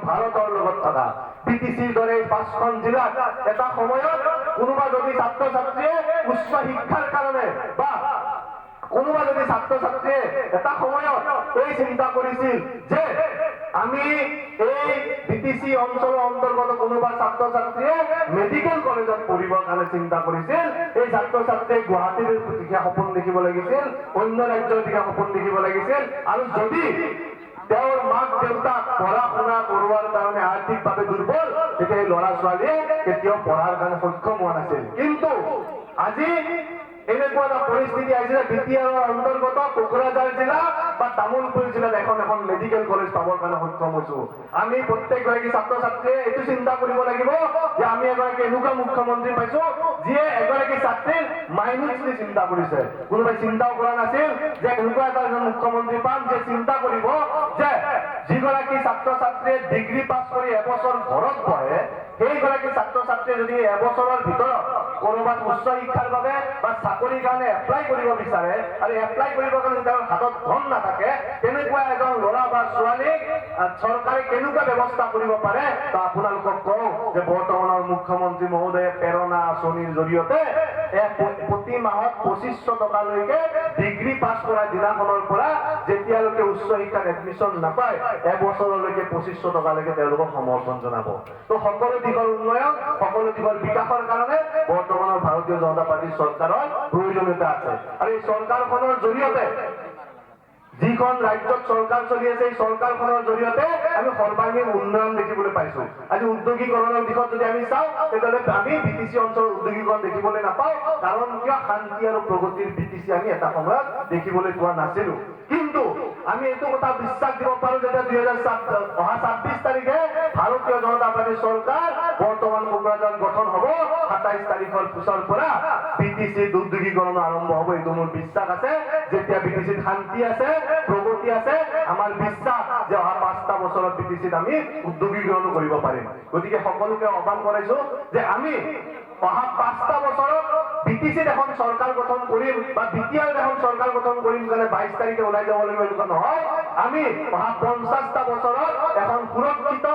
ভাৰতৰ লগত থকা বিটিচিৰ দৰে 5খন জিলাত এটা সময়ত কোনোবা যদি ছাত্ৰ ছাত্ৰীয়ে উচ্চ শিক্ষাৰ কাৰণে বা কোনোবা যদি ছাত্ৰ ছাত্ৰীয়ে এটা সময়ত এই চিন্তা কৰিছিল যে আমি এই বিটিচি অঞ্চলৰ অন্তৰ্গত কোনোবা ছাত্ৰ ছাত্ৰীয়ে মেডিকেল কলেজত পঢ়িবৰ কাৰণে চিন্তা কৰিছিল, এই ছাত্ৰ ছাত্ৰীয়ে গুৱাহাটীৰ দিশে সপোন দেখিব লাগিছিল, অন্য ৰাজ্যৰ দিশে সপোন দেখিব লাগিছিল, আৰু যদি তেওঁৰ মাক দেউতাক পঢ়া শুনা কৰোৱাৰ কাৰণে আৰ্থিকভাৱে দুৰ্বল, তেতিয়া এই ল'ৰা ছোৱালীয়ে কেতিয়াও পঢ়াৰ কাৰণে সক্ষম হোৱা নাছিল। কিন্তু আজি এনেকুৱা এটা পৰিস্থিতি আহিছে যে বিটিআৰৰ অন্তৰ্গত কোকৰাঝাৰ জিলা বা তামোলপুৰ জিলাত এখন মেডিকেল কলেজ পাবৰ কাৰণে সক্ষম হৈছো। আমি প্ৰত্যেকগৰাকী ছাত্ৰ ছাত্ৰীয়ে এইটো চিন্তা কৰিব লাগিব যে আমি এগৰাকী এনেকুৱা মুখ্যমন্ত্ৰী পাইছো যিয়ে এগৰাকী ছাত্ৰীৰ মাইনুচলি চিন্তা কৰিছে। কোনোবাই চিন্তাও কৰা নাছিল যে এনেকুৱা এটা মুখ্যমন্ত্ৰী পাম যে চিন্তা কৰিব যে যিগৰাকী ছাত্ৰ ছাত্ৰীয়ে ডিগ্ৰী পাছ কৰি এবছৰ ঘৰত পঢ়ে, সেইগৰাকী ছাত্ৰ ছাত্ৰীয়ে যদি এবছৰৰ ভিতৰত কৰবাত উচ্চ শিক্ষাৰ বাবে বা চাকৰিৰ কাৰণে এপ্লাই কৰিব বিচাৰে আৰু এপ্লাই কৰিবৰ কাৰণে তেওঁৰ হাতত ধন নাথাকে, তেনেকুৱা এজন ল'ৰা বা ছোৱালীক চৰকাৰে কেনেকুৱা ব্যৱস্থা কৰিব পাৰে, ত আপোনালোকক কওঁ যে বৰ্তমানৰ মুখ্যমন্ত্ৰী মহোদয়ে প্ৰেৰণা আঁচনিৰ জৰিয়তে প্ৰতি মাহত 2500 টকালৈকে ডিগ্ৰী পাছ কৰা দিনাখনৰ পৰা যেতিয়ালৈকে উচ্চ শিক্ষাত এডমিশ্যন নাপায় এবছৰলৈকে 2500 টকালৈকে তেওঁলোকক সমৰ্থন জনাব। তো সকলো দিশৰ উন্নয়ন, সকলো দিশৰ বিকাশৰ কাৰণে বৰ্তমানৰ ভাৰতীয় জনতা পাৰ্টীৰ চৰকাৰৰ প্ৰয়োজনীয়তা আছে। আৰু এই চৰকাৰখনৰ জৰিয়তে যিখন ৰাজ্যত চৰকাৰ চলি আছে, এই চৰকাৰখনৰ জৰিয়তে আমি সৰ্বাংগীন উন্নয়ন দেখিবলৈ পাইছো। আজি উদ্যোগীকৰণৰ দিশত যদি আমি চাওঁ, তেতিয়াহ'লে আমি বিটিচি অঞ্চলৰ উদ্যোগীকৰণ দেখিবলৈ নাপাওঁ। কাৰণ কিয়? শান্তি আৰু প্ৰগতিৰ বিটিচি আমি এটা সময়ত দেখিবলৈ পোৱা নাছিলো। কিন্তু আমি এইটো কথা বিশ্বাস দিব পাৰো যে 2026 তাৰিখে ভাৰতীয় জনতা পাৰ্টীৰ চৰকাৰ বৰ্তমান কোকৰাঝাৰত গঠন হ'ব। 27 তাৰিখৰ পিছৰ পৰা বিটিচিৰ উদ্যোগীকৰণ আৰম্ভ হ'ব। এইটো মোৰ বিশ্বাস আছে। যেতিয়া বিটিচিত শান্তি আছে, প্ৰগতি আছে, আমাৰ বিশ্বাস যে অহা 5টা বছৰত বিটিচিত আমি উদ্যোগীকৰণ কৰিব পাৰিম। গতিকে সকলোকে আহ্বান কৰাইছো যে আমি অহা 5টা বছৰত বিটিচিত এখন চৰকাৰ গঠন কৰিম বা বিটিআৰত এখন চৰকাৰ গঠন কৰিম কাৰণে 22 তাৰিখে ওলাই যাব লাগিব এনেকুৱা নহয়। আমি অহা 50টা বছৰত এখন সুৰক্ষিত,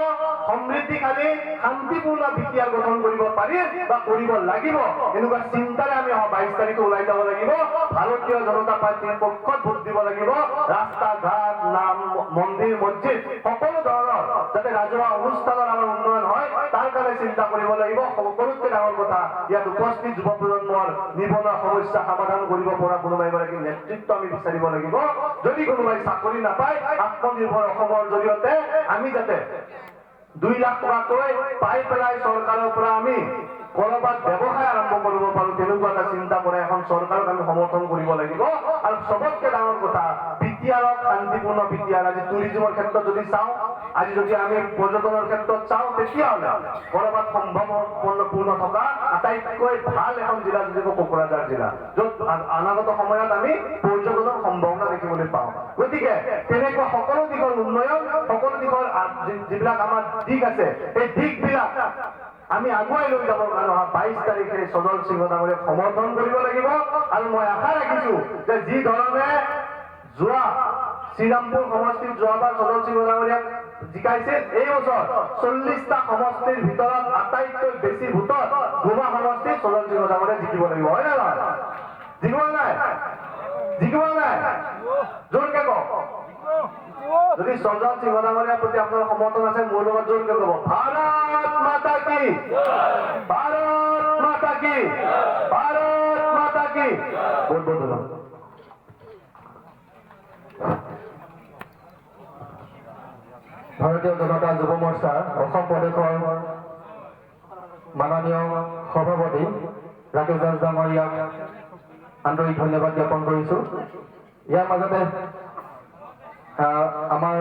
সমৃদ্ধিশালী, শান্তিপূৰ্ণ বিটিআৰ গঠন কৰিব পাৰিম বা কৰিব লাগিব, এনেকুৱা চিন্তাৰে আমি অহা 22 তাৰিখে ওলাই যাব লাগিব। ভাৰতীয় জনতা পাৰ্টীৰ পক্ষত ভোট দিব লাগিব। ৰাস্তা ঘাট, নাম মন্দিৰ, মছজিদ সকলো ধৰণৰ যাতে ৰাজহুৱা অনুষ্ঠানৰ আমাৰ উন্নয়ন হয়, তাৰ কাৰণে চিন্তা কৰিব লাগিব। সকলোতকৈ ডাঙৰ কথা, ইয়াত উপস্থিত যুৱ প্ৰজন্মৰ নিবনুৱা সমস্যা সমাধান কৰিব পৰা কোনোবা এগৰাকী নেতৃত্ব আমি বিচাৰিব লাগিব। যদি কোনোবাই চাকৰি নাপায়, আত্মনিৰ্ভৰ অসমৰ জৰিয়তে আমি যাতে 2 লাখ টকাকৈ পাই পেলাই চৰকাৰৰ পৰা আমি কৰবাত ব্যৱসায় আৰম্ভ কৰিব পাৰো, তেনেকুৱা এটা চিন্তা কৰা এখন চৰকাৰক আমি সমৰ্থন কৰিব লাগিব। আৰু চবতকে ডাঙৰ কথা, বিটিআৰক শান্তিপূৰ্ণ বিটিআৰ, আজি টুৰিজমৰ ক্ষেত্ৰত যদি চাওঁ, আজি যদি আমি পৰ্যটনৰ ক্ষেত্ৰত চাওঁ, তেতিয়াহ'লে কৰবাত সম্ভাৱনাপূৰ্ণ থকা আটাইতকৈ ভাল এখন জিলা যদি কোকৰাঝাৰ জিলা, য'ত অনাগত সময়ত আমি পৰ্যটনৰ সম্ভাৱনা দেখিবলৈ পাওঁ। গতিকে তেনেকুৱা সকলো দিশৰ উন্নয়ন, সকলো দিশৰ যিবিলাক আমাৰ দিশ আছে, এই দিশবিলাক আমি আগুৱাই লৈ যাবৰ কাৰণে অহা 22 তাৰিখে সজল সিংহ ডাঙৰীয়াক সমৰ্থন কৰিব লাগিব। আৰু মই আশা ৰাখিছো যে যি ধৰণে যোৱা শ্ৰীৰামপুৰ সমষ্টিত যোৱাবাৰ সজল সিংহ ডাঙৰীয়াক জিকাইছিল, এই বছৰ 40টা সমষ্টিৰ ভিতৰত আটাইতকৈ বেছি ভোটত গোমা সমষ্টিত সজল সিংহ ডাঙৰীয়াক জিকিব লাগিব। হয় নে নহয়? জিকিব নাই? জিকিব নাই? জোৰকে কওক। যদি সজল সিংহ ডাঙৰীয়াৰ প্ৰতি আপোনাৰ সমৰ্থন আছে, মোৰ লগত জোৰকে ক'ব, ভাৰত মাতা কি, ভাৰত মাতা কি, ভাৰত মাতা কি। বহুত বহুত ধন্যবাদ। ভাৰতীয় জনতা যুৱ মৰ্চাৰ অসম প্ৰদেশৰ মাননীয় সভাপতি ৰাকেশ দাস ডাঙৰীয়াক আন্তৰিক ধন্যবাদ জ্ঞাপন কৰিছো। ইয়াৰ মাজতে আমাৰ